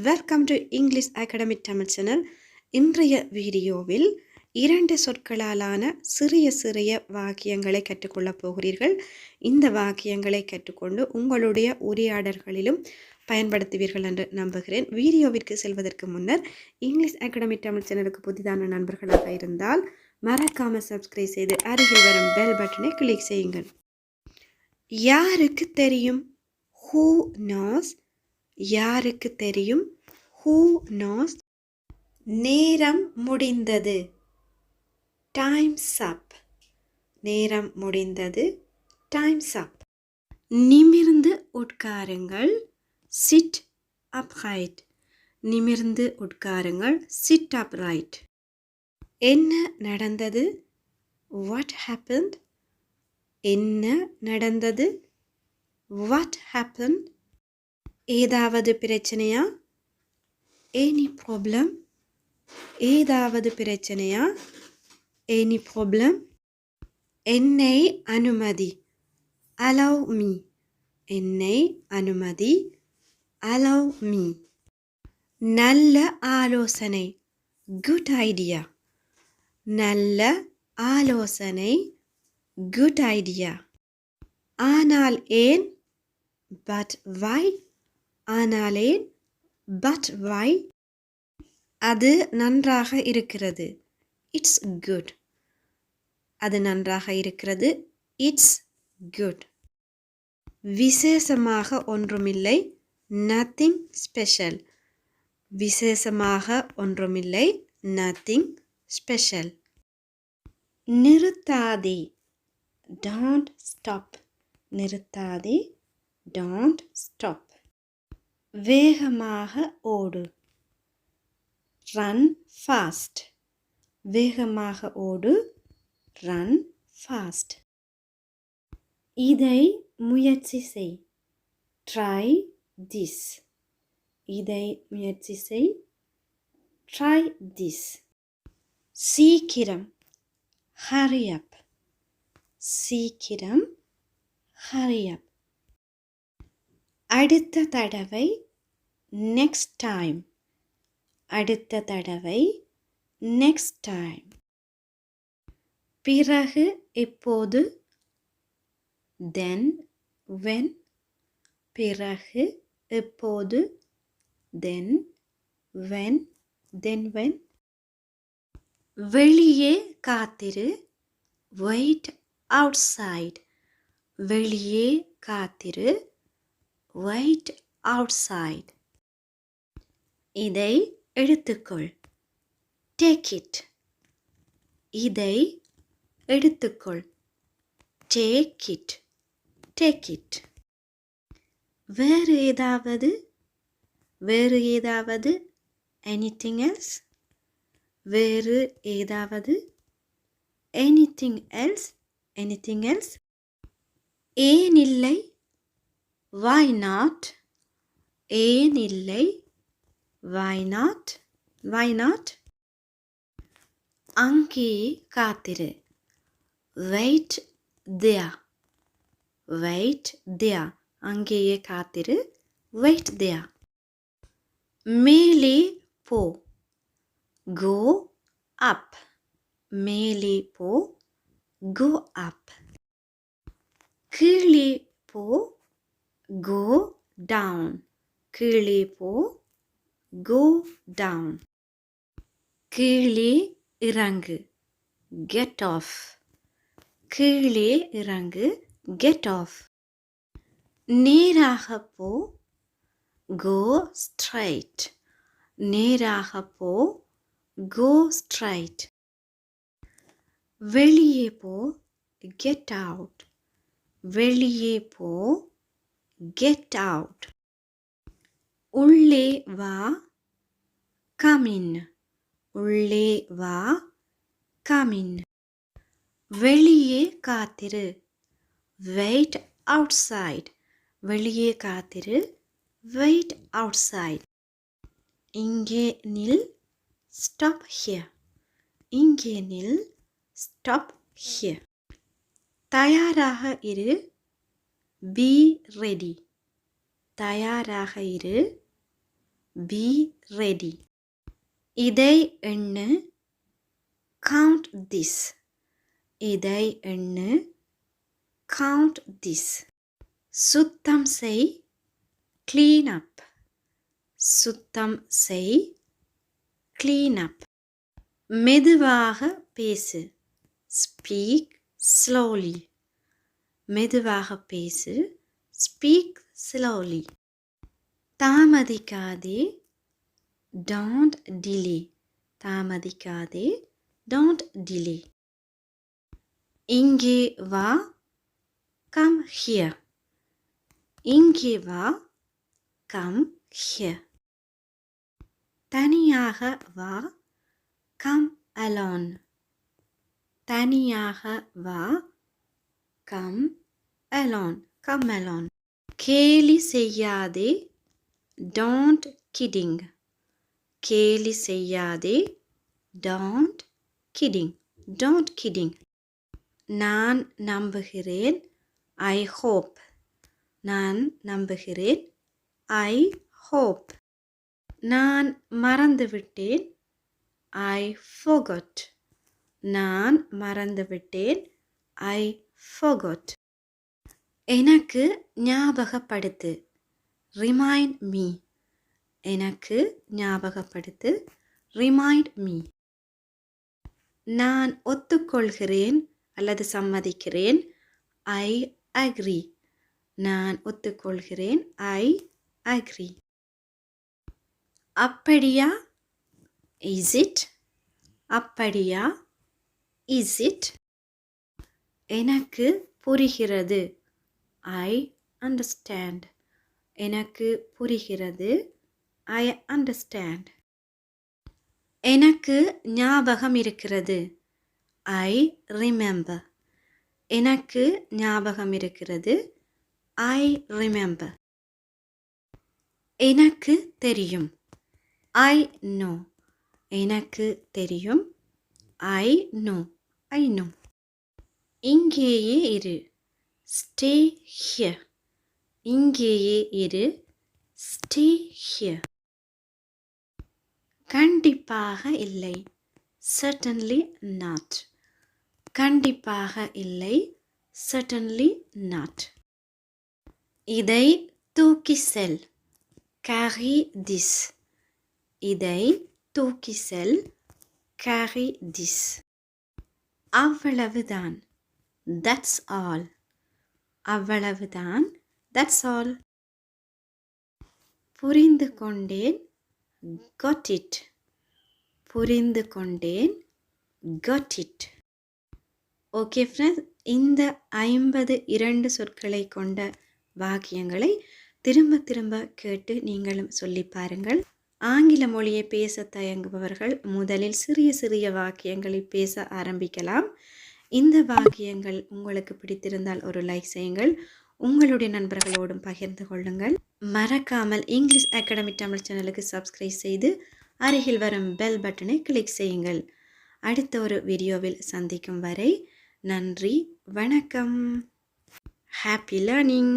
Welcome to English academic Tamil channel. இன்றைய வீடியோவில் 2 சொற்களாலான சிறிய சிறிய வாக்கியங்களை கற்றுக்கொள்ளப் போகிறீர்கள். இந்த வாக்கியங்களை கற்றுக்கொண்டு உங்களுடைய உரையாடல்களிலும் பயன்படுத்துவீர்கள் என்று நம்புகிறேன். வீடியோவிற்கு செல்வதற்கு முன்னர் இங்கிலீஷ் அகாடமிக் தமிழ் சேனலுக்கு புதிதான நண்பர்களாக இருந்தால் மறக்காமல் சப்ஸ்கிரைப் செய்து அருகில் வரும் பெல் பட்டனை கிளிக் செய்யுங்கள். யாருக்கு தெரியும்? Who knows? யாருக்கு தெரியும்? Who knows? நேரம் முடிந்தது. Time's up. நேரம் முடிந்தது. Time's up. நிமிர்ந்து உட்காருங்கள். Sit upright. நிமிர்ந்து உட்காருங்கள். Sit upright. என்ன நடந்தது? What happened? என்ன நடந்தது? What happened? ஏதாவது பிரச்சனையா? Any problem? ஏதாவது பிரச்சனையா? Any problem? என்னை அனுமதி. Allow me. என்னை அனுமதி. Allow me. நல்ல ஆலோசனை. Good idea. நல்ல ஆலோசனை. Good idea. ஆனால் ஏன்? But why? ஆனால் ஏன்? But why? அது நன்றாக இருக்கிறது. It's good. அது நன்றாக இருக்கிறது. It's good. விசேஷமாக ஒன்றுமில்லை. Nothing special. விசேஷமாக ஒன்றுமில்லை. Nothing special. நிறுத்தாதே. Don't stop. நிறுத்தாதே. Don't stop. வேகமாக ஓடு. Run fast. வேகமாக ஓடு. Run fast. இதை முயற்சி செய். Try this. இதை முயற்சி செய். Try this. சீக்கிரம். Hurry up. சீக்கிரம். Hurry up. அடுத்த தடவை. Next time. அடுத்த தடவை. Next time. பிறகு எப்போது? Then when. பிறகு எப்போது? Then when. Then when. வெளியே காத்திரு. Wait outside. வெளியே காத்திரு. Wait outside. இதை எடுத்துக்கொள். Take it. இதை எடுத்துக்கொள். Take it. Take it. வேறு ஏதாவது? வேறு ஏதாவது? Anything else? வேறு ஏதாவது? Anything else? Anything else? ஏன் இல்லை? Why not? ஏன் இல்லை? Why not? Why not? அங்கே காத்திரு. Wait there. Wait there. அங்கேயே காத்திரு. Wait there. மேலே போ. Go up. மேலே போ. Go up. கீழே போ. Go down. கீழே போ. Go down. கீழே இறங்கு. Get off. கீழே இறங்கு. Get off. நேராக போ. Go straight. நேராக போ. Go straight. வெளியே போ. Get out. வெளியே போ. Get out. உள்ளே வா. Come in. உள்ளே வா. Come in. வெளியே காத்திரு. Wait outside. வெளியே காத்திரு. Wait outside. இங்கே நில். Stop here. இங்கே நில். Stop here. தயாராக இரு. Be ready. தயாராக இரு. be ready. இதை எண்ணு, count this. இதை எண்ணு, count this. சுத்தம் செய், clean up. சுத்தம் செய், clean up. மெதுவாக பேசு, speak slowly. மெதுவாக பேசு, speak slowly. தாமதிக்காதே, don't delay. தாமதிக்காதே, don't delay. இங்கே வா, come here. இங்கே வா, come here. தனியாக வா, come alone. தனியாக வா, come alone. Come alone. கேலி செய்யாதே, don't kidding. கேலி செய்யாதே, don't kidding. Don't kidding. நான் நம்புகிறேன், I hope. நான் நம்புகிறேன், I hope. நான் மறந்துவிட்டேன், I forgot. நான் மறந்துவிட்டேன், I forgot. எனக்கு ஞாபகப்படுத்து, remind me. எனக்கு ஞாபகப்படுத்து, remind me. நான் ஒத்துக்கொள்கிறேன் அல்லது சம்மதிக்கிறேன், I agree. நான் ஒத்துக்கொள்கிறேன், I agree. அப்படியா, is it? அப்படியா, is it? எனக்கு புரிகிறது, I understand. எனக்கு புரிகிறது, I understand. எனக்கு ஞாபகம் இருக்கிறது, I remember. எனக்கு ஞாபகம் இருக்கிறது, I remember. எனக்கு தெரியும், I know. எனக்கு தெரியும், I know. I know. இங்கேயே இரு, stay here. இங்கேயே இரு, stay here. கண்டிப்பாக இல்லை, certainly not. கண்டிப்பாக இல்லை, certainly not. இதை தூக்கி செல், carry this. இதை தூக்கி செல், carry this. அவ்வளவுதான், that's all. அவ்வளவுதான், that's all. புரிந்து கொண்டேன், got it. புரிந்து கொண்டேன், got it. ஓகே ஃப்ரெண்ட்ஸ், இந்த 52 சொற்களை கொண்ட வாக்கியங்களை திரும்ப திரும்ப கேட்டு நீங்களும் சொல்லி பாருங்கள். ஆங்கில மொழியை பேச தயங்குபவர்கள் முதலில் சிறிய சிறிய வாக்கியங்களை பேச ஆரம்பிக்கலாம். இந்த வாக்கியங்கள் உங்களுக்கு பிடித்திருந்தால் ஒரு லைக் செய்யுங்கள், உங்களுடைய நண்பர்களோடும் பகிர்ந்து கொள்ளுங்கள். மறக்காமல் இங்கிலீஷ் அகாடமி தமிழ் சேனலுக்கு சப்ஸ்கிரைப் செய்து அருகில் வரும் பெல் பட்டனை கிளிக் செய்யுங்கள். அடுத்த ஒரு வீடியோவில் சந்திக்கும் வரை நன்றி, வணக்கம். Happy learning.